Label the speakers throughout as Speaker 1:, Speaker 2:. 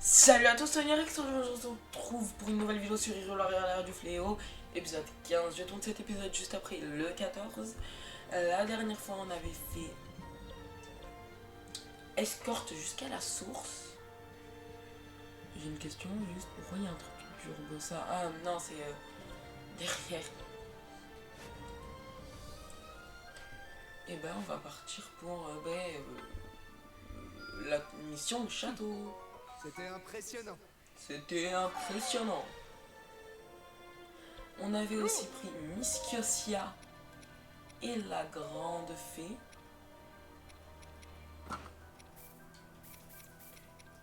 Speaker 1: Salut à tous, c'est Yannick, aujourd'hui on se retrouve pour une nouvelle vidéo sur Hero l'arrière du fléau, épisode 15. Je tourne cet épisode juste après le 14. La dernière fois on avait fait escorte jusqu'à la source. J'ai une question juste, pourquoi il y a un truc turbo ça? Ah non, c'est derrière. Et ben on va partir pour la mission du château.
Speaker 2: C'était impressionnant.
Speaker 1: C'était impressionnant. On avait aussi pris Miss Kiosia et la grande fée.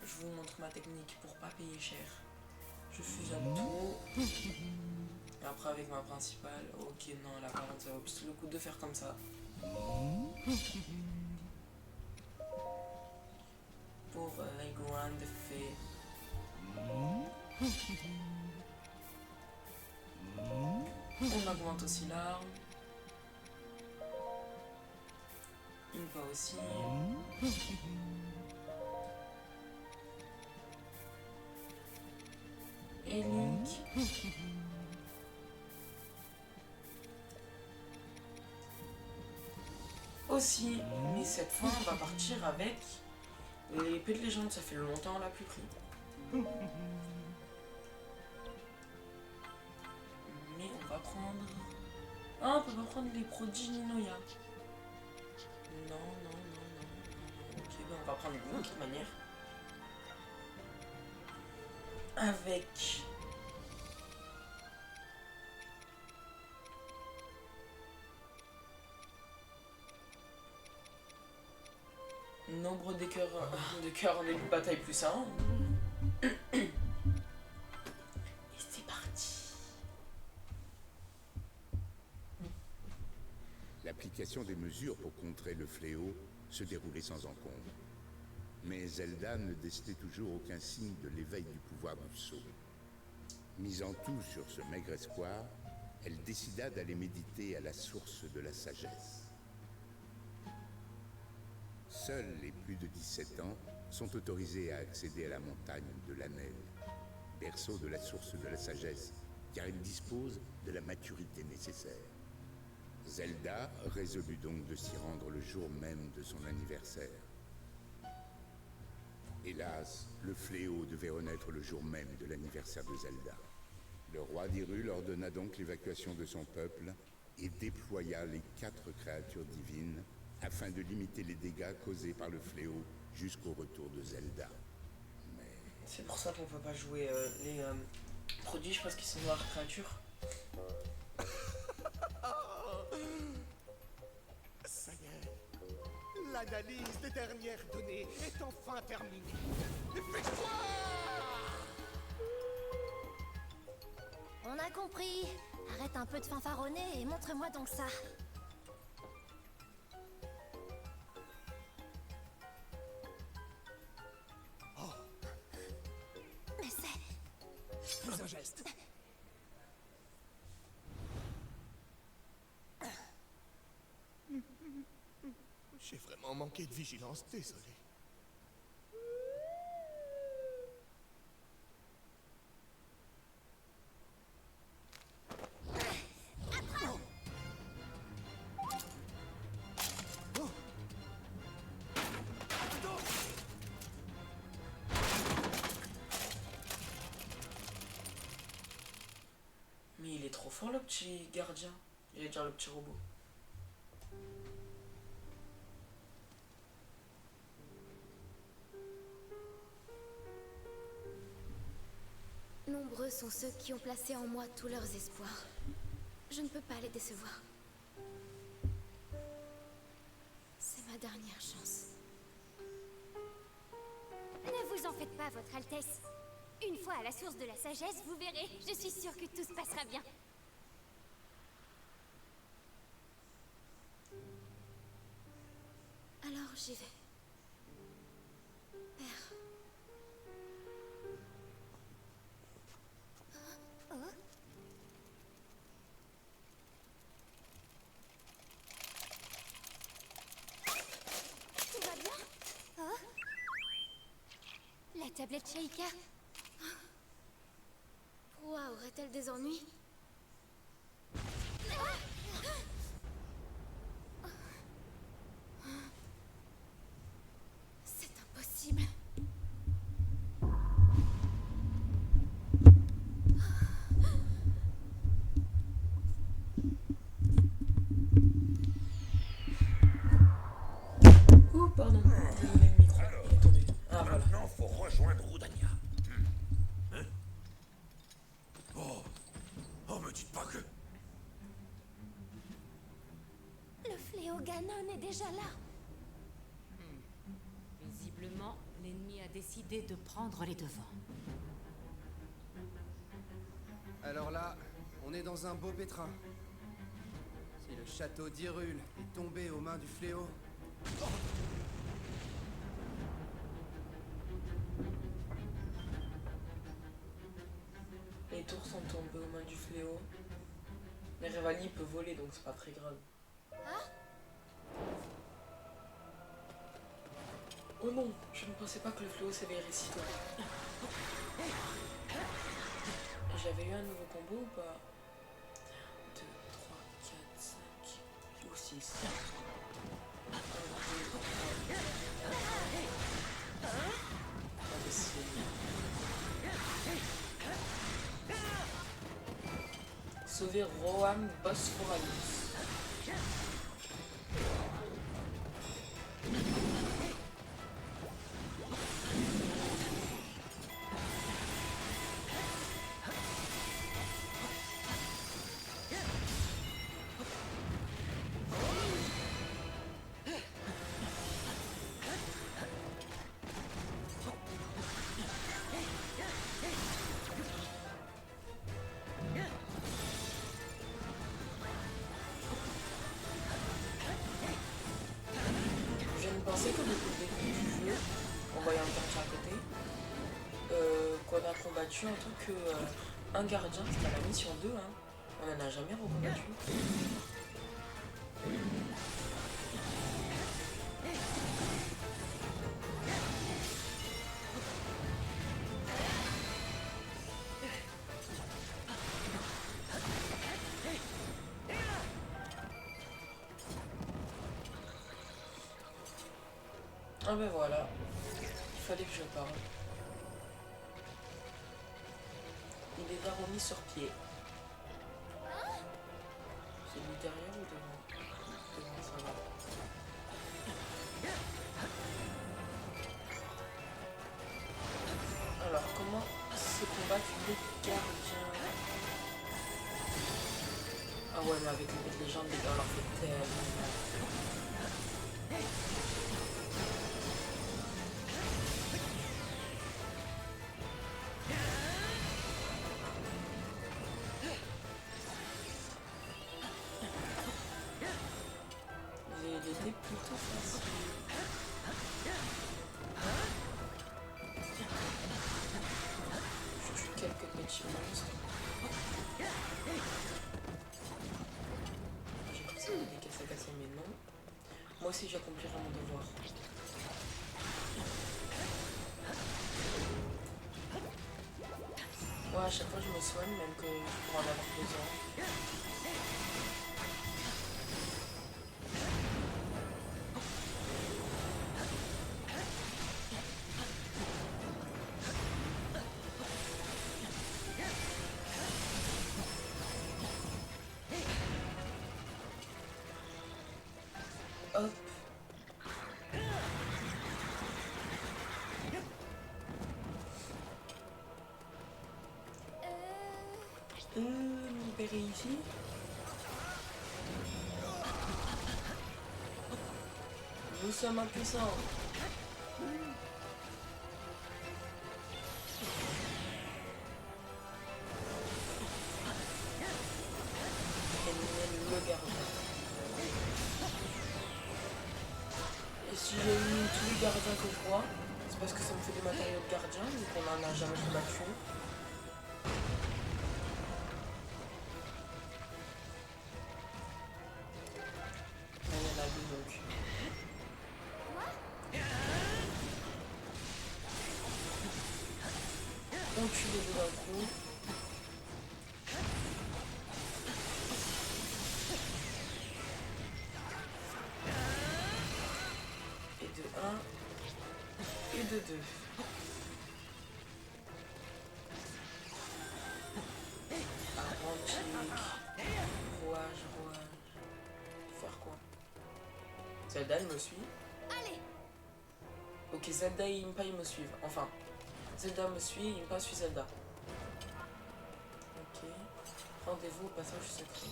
Speaker 1: Je vous montre ma technique pour pas payer cher. Je fusionne tout. Et après avec ma principale. Ok, non, là par contre ça vaut plus le coup de faire comme ça. Pour les grandes fées. On augmente aussi l'arme. Une fois aussi. Et Link. Aussi, mais cette fois on va partir avec l'épée de légende, ça fait longtemps on l'a plus pris. Mais on va prendre... Ah, on peut pas prendre les prodiges Ninoya. Non. Ok, ben on va prendre Link de toute manière. Avec... nombre de cœurs en début de bataille plus 1. Et c'est parti.
Speaker 3: L'application des mesures pour contrer le fléau se déroulait sans encombre. Mais Zelda ne décelait toujours aucun signe de l'éveil du pouvoir du sceau. Misant tout sur ce maigre espoir, elle décida d'aller méditer à la source de la sagesse. Seuls les plus de 17 ans sont autorisés à accéder à la montagne de l'Anel, berceau de la source de la sagesse, car elle dispose de la maturité nécessaire. Zelda résolut donc de s'y rendre le jour même de son anniversaire. Hélas, le fléau devait renaître le jour même de l'anniversaire de Zelda. Le roi d'Hyrule ordonna donc l'évacuation de son peuple et déploya les 4 créatures divines afin de limiter les dégâts causés par le fléau jusqu'au retour de Zelda. Mais
Speaker 1: C'est pour ça qu'on peut pas jouer les prodiges parce qu'ils sont dans leur créature.
Speaker 2: Ça y est. L'analyse des dernières données est enfin terminée. Dépêche-toi!
Speaker 4: On a compris. Arrête un peu de fanfaronner et montre-moi donc ça. Mais c'est...
Speaker 2: Fais un geste. J'ai vraiment manqué de vigilance, désolé.
Speaker 1: Mais il est trop fort le petit gardien. J'allais dire le petit robot.
Speaker 4: Nombreux sont ceux qui ont placé en moi tous leurs espoirs. Je ne peux pas les décevoir. C'est ma dernière chance.
Speaker 5: Ne vous en faites pas, Votre Altesse. Une fois à la source de la sagesse, vous verrez, je suis sûre que tout se passera bien.
Speaker 4: Alors j'y vais. Père.
Speaker 5: Oh, tout va bien? Oh, la tablette Shaika.
Speaker 4: Pourquoi aurait-elle des ennuis? C'est impossible.
Speaker 1: Oh, pardon. Le micro est tombé. Ah, voilà.
Speaker 6: Maintenant, faut rejoindre Roudania. Hein? Oh, me dites pas que...
Speaker 5: Le fléau Ganon est déjà là.
Speaker 7: Visiblement, l'ennemi a décidé de prendre les devants.
Speaker 8: Alors là, on est dans un beau pétrin. Si le château d'Hyrule est tombé aux mains du fléau...
Speaker 1: Les tours sont tombées aux mains du fléau. Mais Revali peut voler, donc c'est pas très grave. Oh non, je ne pensais pas que le fléau s'éveillerait si tôt. J'avais eu un nouveau combo ou pas? 2, 3, 4, 5 ou 6. 1, 2, 3, 4. Sauver Rohan Bosphoranus. Je pensais que depuis le début du jeu, en voyant le gardien à côté, qu'on a combattu en tant qu'un gardien, c'était à la mission 2, hein. On n'en a jamais recombattu. Ah ben voilà, il fallait que je parle. Il est déjà remis sur pied. C'est lui derrière ou devant? Devant, ça va. Alors, comment se combattre les gardiens? Ah ouais, mais avec les légendes, les gars, on leur fait tellement mal. Il était plutôt facile. Je tue quelques petits monstres. J'ai pensé à des casser, mais non. Moi aussi, j'accomplirai mon devoir. Moi, à chaque fois, je me soigne, même que je pourrais en avoir besoin. Hop. Libérer ici. Nous sommes impuissants. Éliminer le gardien. Et si j'élimine tous les gardiens que je vois, c'est parce que ça me fait des matériaux de gardien, vu qu'on n'en a jamais combattu. Il y en a deux donc. On tue les deux d'un coup. Et de 1 et de 2. Rouage. Faire quoi? Zelda, il me suit.
Speaker 5: Allez.
Speaker 1: Ok, Zelda et Impa, ils me suivent. Enfin, Zelda me suit et Impa suit Zelda. Ok. Rendez-vous au passage secret.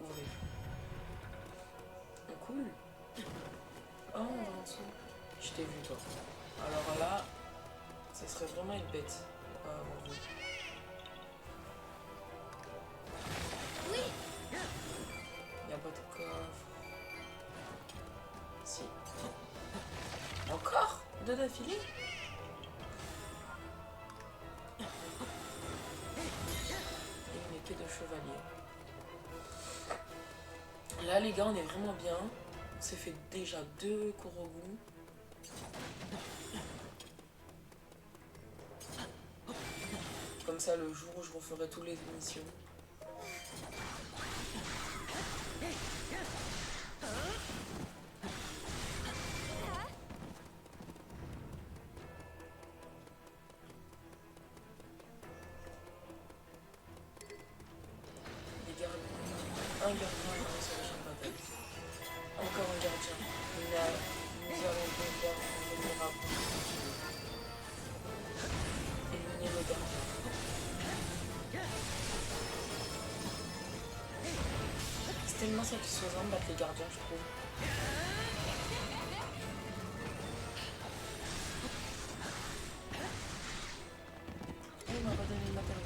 Speaker 1: Ouvrez. Oh, cool. Oh, on va en dessous. Je t'ai vu, toi. Alors là, ça serait vraiment une bête. Pas avoir vu.
Speaker 5: Oui.
Speaker 1: Il n'y a pas de coffre. Si. Encore? Deux d'affilée? Et une épée de chevalier. Là, les gars, on est vraiment bien. On s'est fait déjà 2 Korogu. Comme ça, le jour où je referai toutes les missions. Un gardien sur le champ de bataille. Encore un gardien. Nous allons devoir venir à bout. Éliminer le gardien. C'est tellement satisfaisant de battre les gardiens, je trouve. Il m'a pas donné le matériel.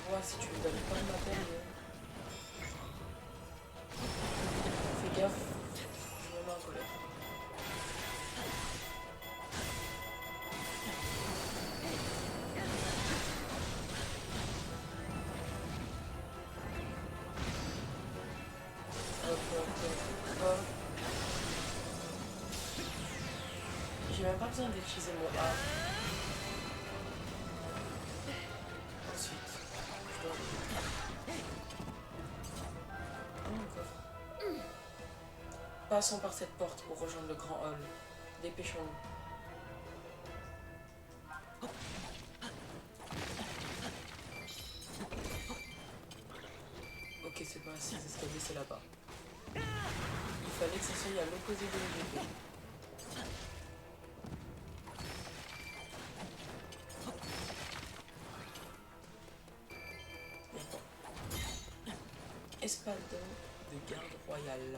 Speaker 1: Toi, si tu me donnes pas le matériel, fais gaffe, je me mets en colère. Hop. J'ai même pas besoin d'utiliser mon A. Ensuite, je dois... Coffre. Passons par cette porte pour rejoindre le grand hall. Dépêchons-nous. Ok, c'est pas assez, les escaliers c'est là-bas. Il fallait que ça soit à l'opposé de l'UGP. Espadon de garde royale.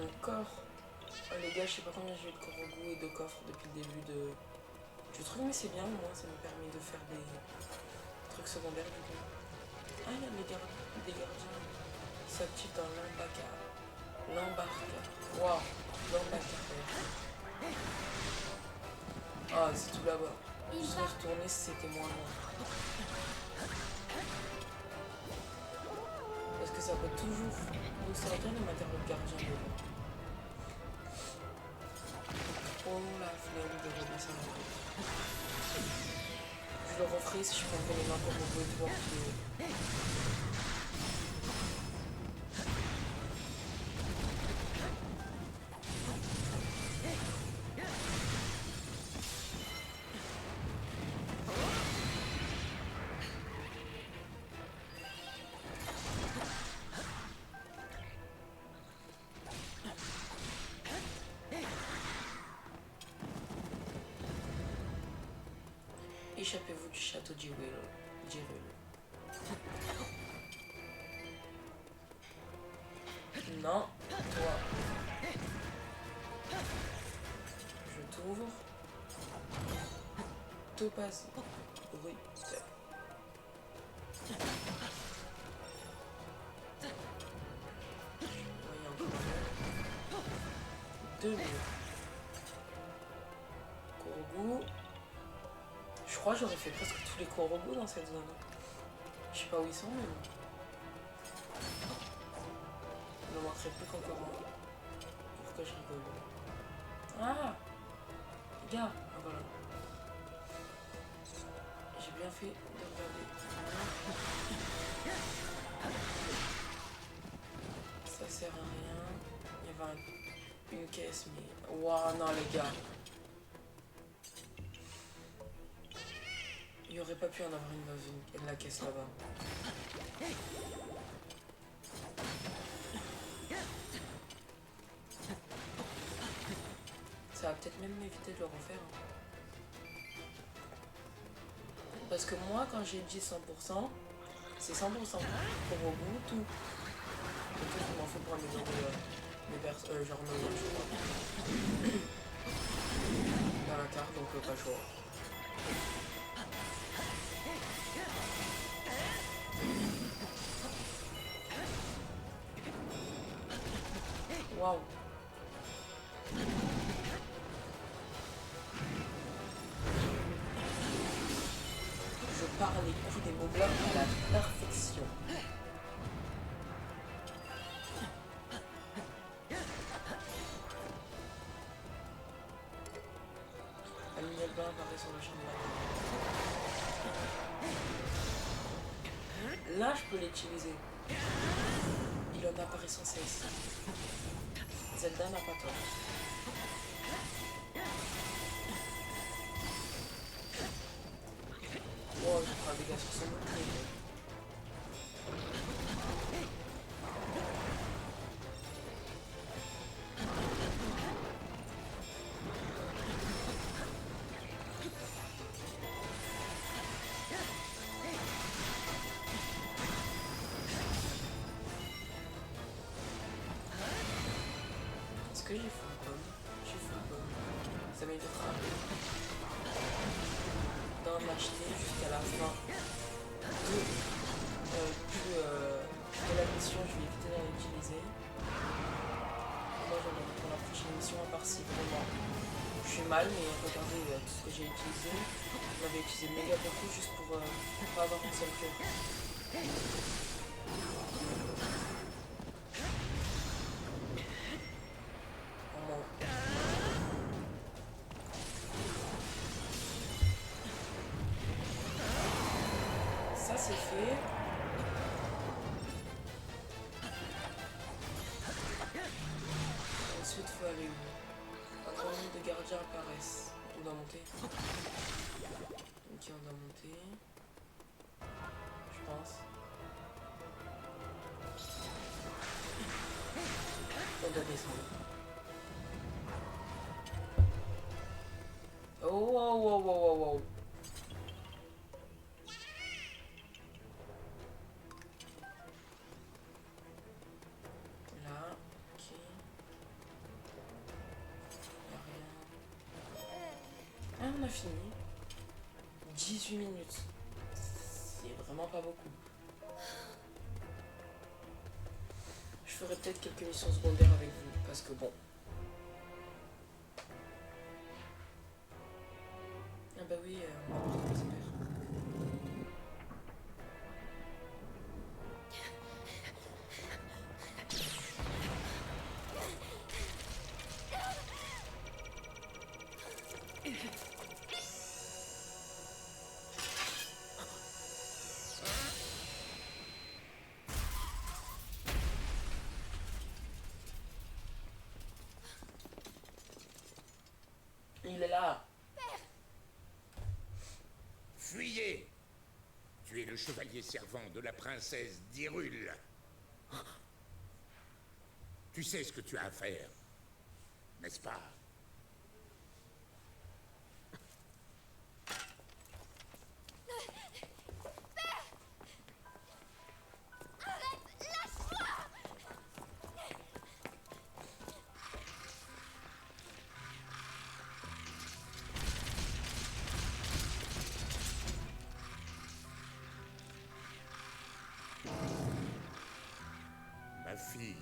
Speaker 1: Encore. Oh, les gars, je sais pas combien j'ai eu de Korogu et de coffres depuis le début du truc, mais c'est bien, au moins ça me permet de faire des trucs secondaires du coup. Ah, il y a des gardiens qui s'activent dans l'embarcadère. Waouh, l'embarcadère. Ah, c'est tout là-bas. Je serais retourné si c'était moins loin. Parce que ça peut toujours nous servir de matériau de gardien dedans. Oh la flemme de redescendre. Je le referai si je prendrais les mains pour vous de voir que... Échappez-vous du château d'Hyrule. Non, toi. Je t'ouvre. Topazie. Brut. Voyons. 2 murs. Korogu. Je crois que j'aurais fait presque tous les Korogu dans cette zone. Je sais pas où ils sont, mais bon. Il ne manquerait plus qu'encore un. Pour que je rigole. Ah, les gars, ah, voilà. J'ai bien fait de regarder. Ça sert à rien. Il y avait une caisse, mais... Waouh, non, les gars. Il n'y aurait pas pu en avoir une dans la caisse là-bas. Ça va peut-être même m'éviter de le refaire. Parce que moi, quand j'ai dit 100%, c'est 100% pour Korogu, tout. Et tout, je m'en fous pour améliorer genre nos je crois. Dans la carte, donc pas chaud. Waouh. Je pars les coups des mots-blocs à la perfection. Allumer apparaît sur le champ de la... Là, je peux l'utiliser. Il en apparaît sans cesse. Zelda n'a pas tort. Oh, je prends un dégât sur son bouclier. Est-ce que j'ai full pomme? J'ai full pomme. Ça m'aidera d'en acheter jusqu'à la fin de la mission. Je vais éviter d'en utiliser. Moi j'en ai pour la prochaine mission, à part si vraiment je suis mal, mais regardez tout ce que j'ai utilisé. Je l'avais utilisé méga beaucoup juste pour pas avoir un seul cœur. Ça c'est fait. Ensuite il faut aller où? Un grand nombre de gardiens apparaissent. On doit monter. Ok, on doit monter. Je pense. On doit descendre. Oh, wow, wow, wow, wow, wow. Là, ok. Y'a rien. Ah, on a fini. 18 minutes. C'est vraiment pas beaucoup. Je ferai peut-être quelques missions secondaires avec vous, parce que bon. Ah bah oui, on va prendre les experts. Il est là.
Speaker 3: Fuyez! Tu es le chevalier servant de la princesse d'Hyrule. Tu sais ce que tu as à faire, n'est-ce pas? Ma fille,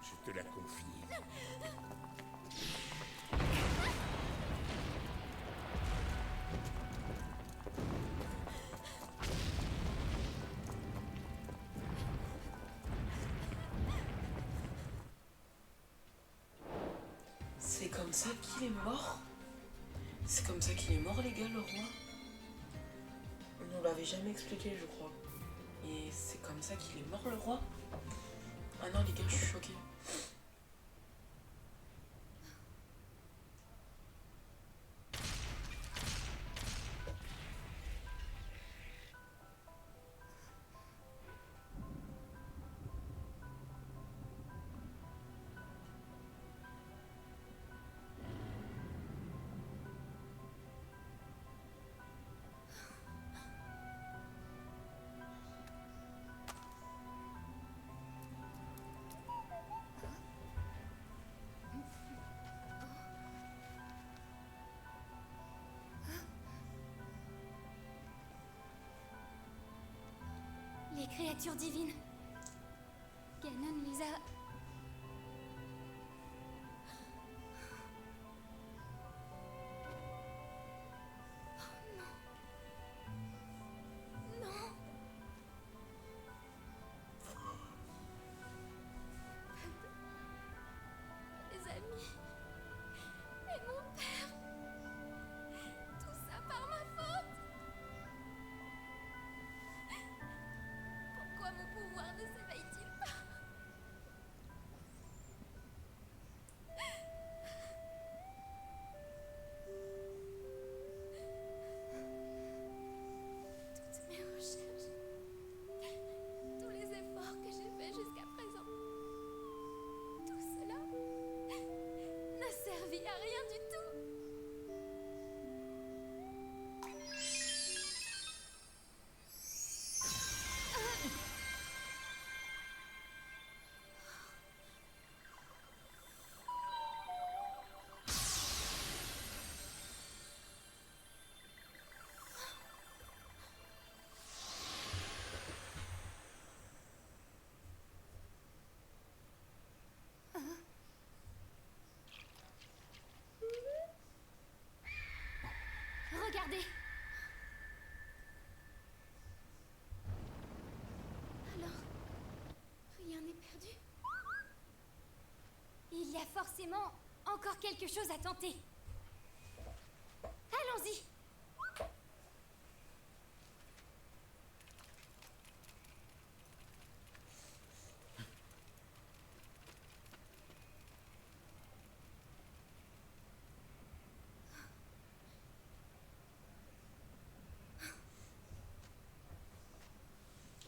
Speaker 3: je te la confie.
Speaker 1: C'est comme ça qu'il est mort? C'est comme ça qu'il est mort, les gars, le roi? On ne l'avait jamais expliqué, je crois. Et c'est comme ça qu'il est mort, le roi? Ah non, les gars, je suis choquée.
Speaker 5: Les créatures divines. Ganon les a... Mes amis... Et mon père... Tout ça par ma faute. Pourquoi mon pouvoir ne s'éveille-t-il pas? Toutes mes recherches, tous les efforts que j'ai faits jusqu'à présent, tout cela n'a servi à rien du tout. Regardez. Alors, rien n'est perdu. Il y a forcément encore quelque chose à tenter. Allons-y.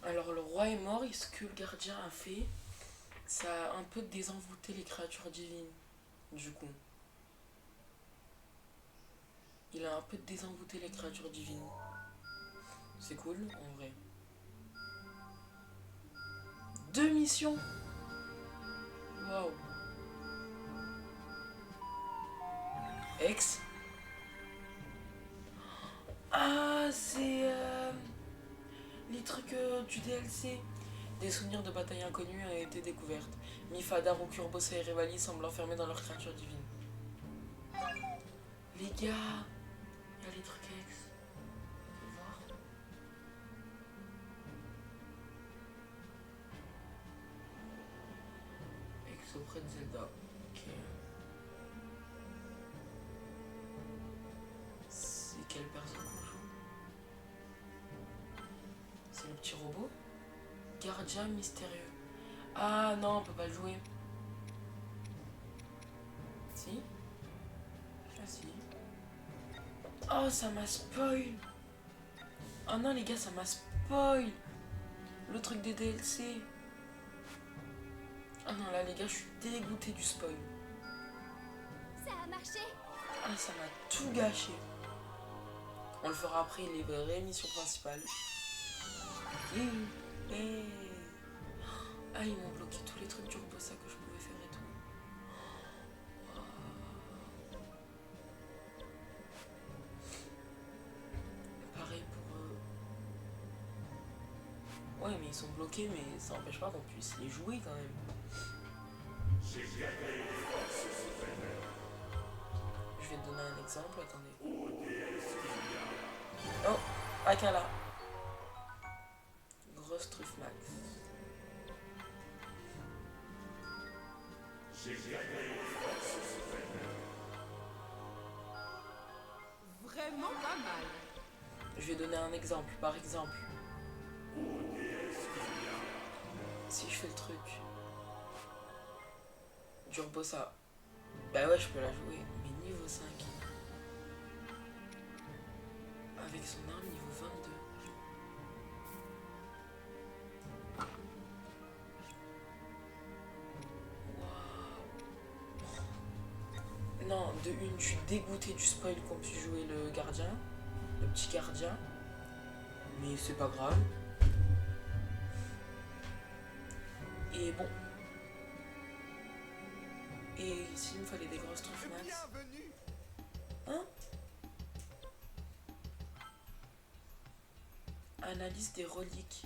Speaker 1: Alors le roi est mort et ce que le gardien a fait, ça a un peu désenvoûté les créatures divines, du coup. Il a un peu désenvoûté les créatures divines. C'est cool, en vrai. 2 missions. Waouh. Ex. Ah, c'est... les trucs du DLC. Des souvenirs de batailles inconnues ont été découvertes. Mifadar, Urbosa et Revali semblent enfermés dans leur créature divine. Les gars, il y a les trucs ex. Faut voir. Ex auprès de Zelda. Ok. C'est quelle personne qu'on joue? C'est le petit robot? Gardien mystérieux. Ah non, on peut pas le jouer. Si? Ah si. Oh, ça m'a spoil. Oh non les gars, ça m'a spoil. Le truc des DLC. Ah non là les gars, je suis dégoûtée du spoil.
Speaker 5: Ça a marché.
Speaker 1: Ah, ça m'a tout gâché. On le fera après les vraies missions principales. Ah, ils m'ont bloqué tous les trucs du Urbosa que je pouvais faire et tout. Pareil pour... Ouais, mais ils sont bloqués, mais ça n'empêche pas qu'on puisse les jouer quand même. Je vais te donner un exemple, attendez. Oh, Akala. Grosse truffe max. Je vais donner un exemple. Par exemple, si je fais le truc d'Urbosa, bah ouais, je peux la jouer, mais niveau 5. Avec son arme niveau 22. Waouh. Non, de une, je suis dégoûtée du spoil qu'on puisse jouer le gardien. Le petit gardien. Mais c'est pas grave. Et bon. Et s'il me fallait des grosses truffes max.
Speaker 2: Bienvenue.
Speaker 1: Hein? Analyse des reliques.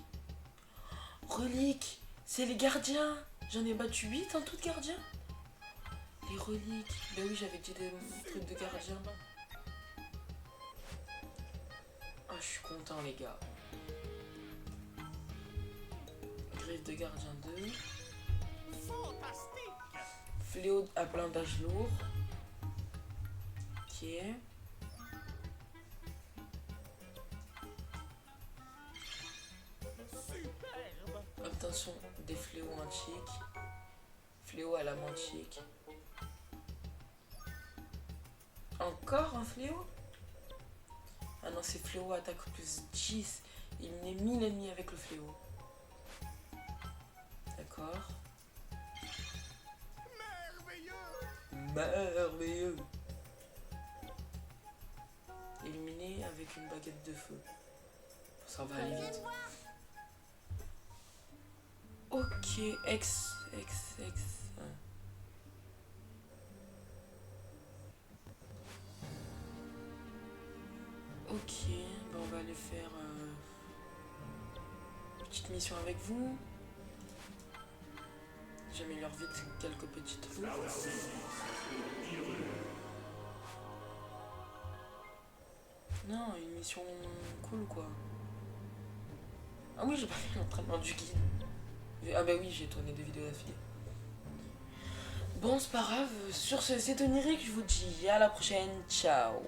Speaker 1: Reliques! C'est les gardiens! J'en ai battu 8 en tout de gardiens. Les reliques. Ben oui, j'avais dit des trucs de gardiens. Ah, je suis content, les gars. Griffe de gardien 2.
Speaker 2: Fantastique.
Speaker 1: Fléau à blindage lourd. Ok.
Speaker 2: Superbe.
Speaker 1: Obtention des fléaux antiques. Fléau à la mantique. Encore un fléau? Ah non, c'est fléau attaque plus 10. Il met 1000 ennemis avec le fléau. D'accord.
Speaker 2: Merveilleux.
Speaker 1: Merveilleux. Éliminé avec une baguette de feu. Ça va aller vite. Ok, X. Ok, ben on va aller faire une petite mission avec vous. J'améliore vite quelques petites trucs. Non, une mission cool quoi. Ah oui, j'ai pas fait l'entraînement du guide. Ah bah oui, j'ai tourné 2 vidéos d'affilée. Bon, c'est pas grave. Sur ce, c'est Oniric, je vous dis à la prochaine. Ciao.